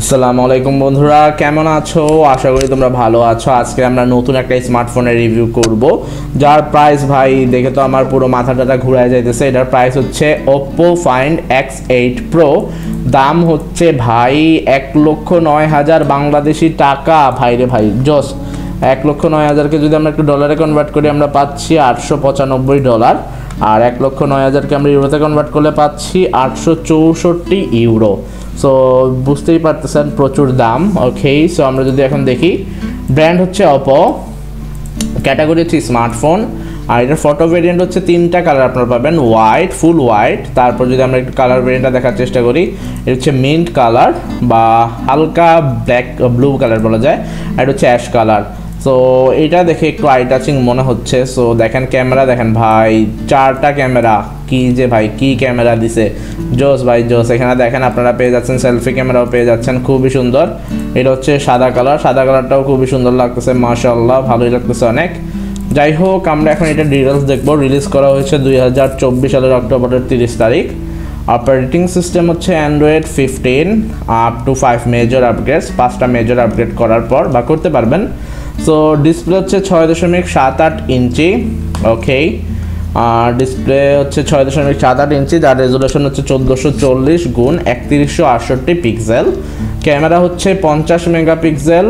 আসসালামু আলাইকুম বন্ধুরা, কেমন আছো? আশা করি তোমরা ভালো আছো। আজকে আমরা নতুন একটা স্মার্টফোনের রিভিউ করব, যার প্রাইস ভাই দেখে তো আমার পুরো মাথাটা ঘুরে যাইতেছে। এটার প্রাইস হচ্ছে Oppo Find X8 Pro। দাম হচ্ছে ভাই 1,09,000 বাংলাদেশি টাকা। ভাই রে ভাই, জোস। 1,09,000-কে যদি আমরা একটু ডলারে কনভার্ট করি আমরা পাচ্ছি $895, আর 1,09,000-কে আমরা ইউরোতে কনভার্ট করলে পাচ্ছি 864 ইউরো। সো বুঝতেই পারতেছেন প্রচুর দাম। ওকে, সো আমরা যদি এখন দেখি, ব্র্যান্ড হচ্ছে Oppo, ক্যাটাগরি হচ্ছে স্মার্টফোন, আর এটার ফটো ভেরিয়েন্ট হচ্ছে 3টা কালার আপনারা পাবেন, হোয়াইট, ফুল হোয়াইট। তারপর যদি আমরা একটু কালার ভেরিয়েন্টটা দেখার চেষ্টা করি, এটা হচ্ছে মিন্ট কালার বা হালকা ব্ল্যাক ব্লু কালার বলা যায়, আর এটা হচ্ছে অ্যাশ কালার। সো এটা দেখে একটু আই টাচিং মনে হচ্ছে। সো দেখেন ক্যামেরা, দেখেন ভাই 4টা ক্যামেরা, কি যে ভাই কি ক্যামেরা দিছে, জোস ভাই জোস। এখানে দেখেন আপনারা পেয়ে যাচ্ছেন সেলফি ক্যামেরাও পেয়ে যাচ্ছেন, খুবই সুন্দর। এটা হচ্ছে সাদা কালার, সাদা কালারটাও খুবই সুন্দর লাগতেছে, মাশাআল্লাহ, ভালোই লাগতেছে অনেক। যাই হোক, আমরা এখন এটা ডিটেলস দেখবো। রিলিজ করা হয়েছে 2024 সালের অক্টোবরের 30 তারিখ। অপারেটিং সিস্টেম হচ্ছে Android 15 up to 5 major upgrades, 5টা মেজর আপগ্রেড করার পর বা করতে পারবেন। সো ডিসপ্লে হচ্ছে 6.78 ইঞ্চি। ওকে, ডিসপ্লে হচ্ছে 6.78 ইঞ্চি, যার রেজুলেশন হচ্ছে 1440x3168 পিক্সেল। ক্যামেরা হচ্ছে 50 মেগাপিক্সেল,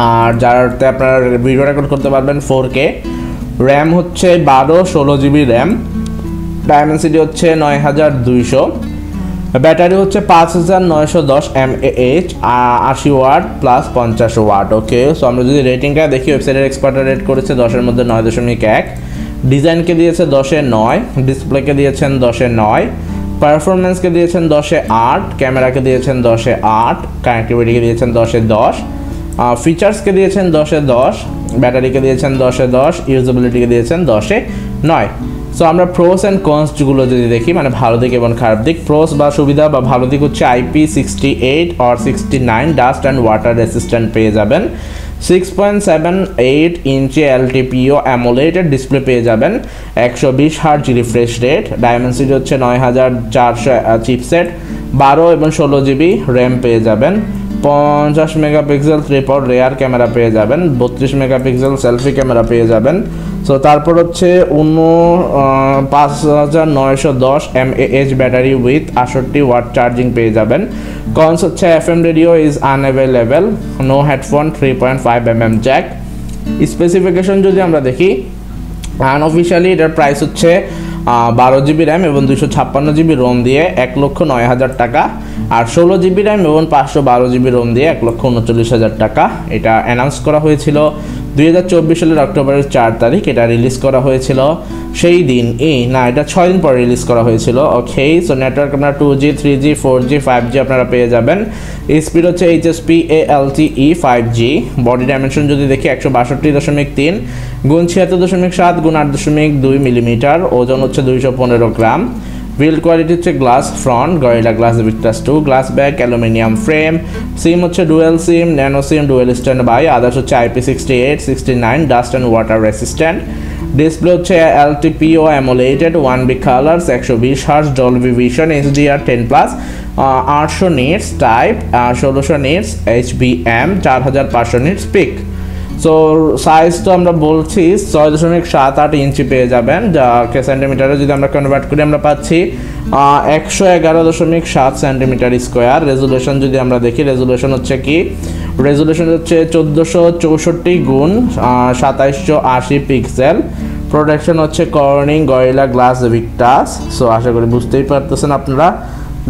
আর যারতে আপনারা ভিডিও রেকর্ড করতে পারবেন 4K। র্যাম হচ্ছে 16 জিবি র্যাম, ডায়মেনসিটি হচ্ছে 9200, ব্যাটারি হচ্ছে 5910 mAh, 80 ওয়াট প্লাস 50 ওয়াট। ওকে, সো আমরা যদি রেটিংটা দেখি, ওয়েবসাইটের এক্সপার্টরা রেট করেছে 10-এর মধ্যে 9.1। ডিজাইনকে দিয়েছে 10-এ 9, ডিসপ্লেকে দিয়েছেন 10-এ 9, পারফরমেন্সকে দিয়েছেন 10-এ 8, ক্যামেরাকে দিয়েছেন 10-এ 8, কানেক্টিভিটিকে দিয়েছেন 10-এ 10, ফিচার্সকে দিয়েছেন 10-এ 10, ব্যাটারিকে দিয়েছেন 10-এ 10, ইউজেবিলিটিকে দিয়েছেন 10-এ 9। সো আমরা প্রোস অ্যান্ড কনসগুলো যদি দেখি, মানে ভালো দিক এবং খারাপ দিক। প্রোস বা সুবিধা বা ভালো দিক হচ্ছে IP68 or 69 dust and water resistant পেয়ে যাবেন, 6.78 ইঞ্চি LTPO অ্যামোলেড ডিসপ্লে পেয়ে যাবেন, 120 হার্জ রিফ্রেশ রেট, ডায়মেনসিটি হচ্ছে 9400 চিপসেট, 12 এবং 16 জিবি র্যাম পেয়ে যাবেন, 50 মেগাপিক্সেল ট্রিপড রেয়ার ক্যামেরা পেয়ে যাবেন, 32 মেগাপিক্সেল সেলফি ক্যামেরা পেয়ে যাবেন। সো তারপর হচ্ছে 5910 mAh battery with 68 watt charging পেয়ে যাবেন। কনস হচ্ছে FM radio is unavailable, no headphone, 3.5mm jack. Specification যদি আমরা দেখি, আনঅফিশিয়ালি এটার প্রাইস হচ্ছে 12 জিবি র্যাম এবং 256 জিবি রোম দিয়ে 1,09,000 টাকা, আর 16 জিবি র্যাম এবং 512 জিবি রোম দিয়ে 1,39,000 টাকা। এটা অ্যানাউন্স করা হয়েছিল 2024 সালের অক্টোবরের 4 তারিখ। এটা রিলিজ করা হয়েছিল সেই দিন, না, এটা 6 দিন পরে রিলিজ করা হয়েছিল। ওকে, সো নেটওয়ার্ক আপনারা 2G 3G 4G 5G আপনারা পেয়ে যাবেন। স্পিড হচ্ছে HSP ALTE 5G। Body dimension যদি দেখি 162.3 গুণ 76.7 গুণ 8.2 মিলিমিটার, ওজন হচ্ছে 215 গ্রাম। বিল্ড কোয়ালিটি হচ্ছে glass front, gorilla glass victus 2, glass back, aluminium frame. SIM হচ্ছে dual SIM, nano SIM, dual standby. Others হচ্ছে IP68 69 dust and water resistant. Display হচ্ছে LTPO AMOLED 1B colours, 120 hertz Dolby Vision, HDR10+, 800 nits type, 1600 nits HBM, 4500 nits peak. So size তো আমরা বলছি 6.78 ইঞ্চি পেয়ে যাবেন, যাকে সেন্টিমিটারে যদি আমরা কনভার্ট করি আমরা পাচ্ছি 111.7 সেন্টিমিটার স্কোয়ার। রেজুলেশন যদি আমরা দেখি, রেজুলেশন হচ্ছে কি, রেজুলেশন হচ্ছে 1464 গুণ 2780 পিক্সেল। প্রোটেকশন হচ্ছে Corning Gorilla glass Victus. So আশা করি বুঝতেই পারতেছেন আপনারা।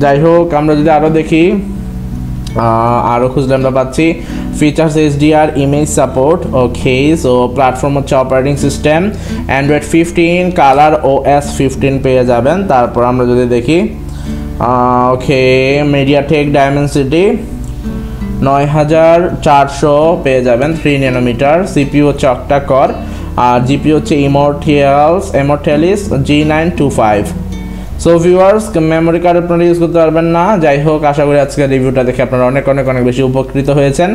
যাই হোক, আমরা যদি আরও দেখি, আরও খুঁজলে আমরা পাচ্ছি ফিচার্স HDR ইমেজ সাপোর্ট। ওকে, সো প্ল্যাটফর্ম হচ্ছে operating system Android 15, colour OS 15 পেয়ে যাবেন। তারপর আমরা যদি দেখি, ওকে, মিডিয়াটেক ডায়মেনসিটি 9400 পেয়ে যাবেন, 3 ন্যানোমিটার। CPU হচ্ছে অক্টা কোর, আর GPU হচ্ছে ইমর্টালিস G925। So viewers, memory card আপনারা ইউজ করতে পারবেন না। যাই হোক, আশা করি আজকের রিভিউটা দেখে আপনারা অনেক অনেক অনেক বেশি উপকৃত হয়েছেন।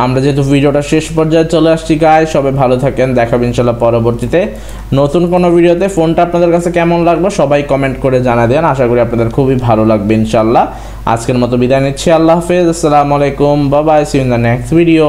আমরা যেহেতু ভিডিওটা শেষ পর্যায়ে চলে আসছি গাইস, সবাই ভালো থাকেন, দেখাবেন ইনশাল্লাহ পরবর্তীতে নতুন কোনো ভিডিওতে। ফোনটা আপনাদের কাছে কেমন লাগলো সবাই কমেন্ট করে জানা দেন, আশা করি আপনাদের খুবই ভালো লাগবে ইনশাল্লাহ। আজকের মতো বিদায় নিচ্ছি, আল্লাহ হাফেজ, আসসালামু আলাইকুম, bye bye, see you in the next video.